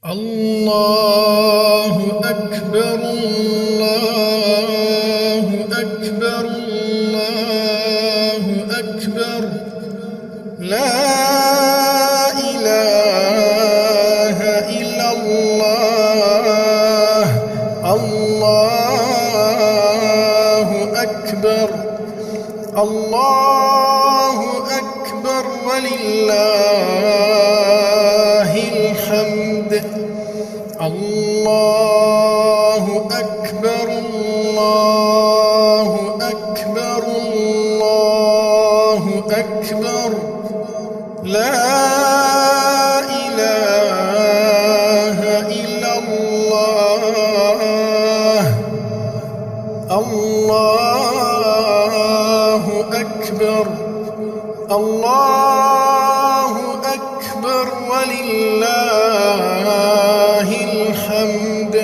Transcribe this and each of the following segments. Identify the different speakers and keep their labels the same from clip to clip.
Speaker 1: الله أكبر الله أكبر الله أكبر لا إله إلا الله الله أكبر الله أكبر ولله الحمد الله أكبر الله أكبر الله أكبر لا إله إلا الله الله أكبر الله أكبر ولله الحمد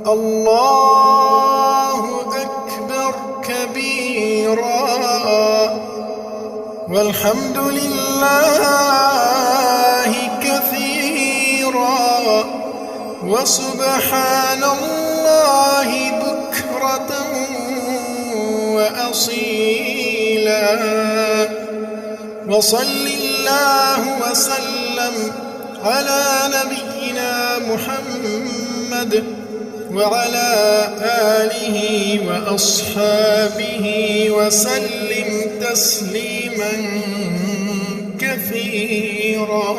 Speaker 1: الله أكبر كبيرا والحمد لله كثيرا وسبحان الله بكرة وأصيلا وصل الله وسلم على نبينا محمد وعلى آله وأصحابه وسلم تسليما كثيرا.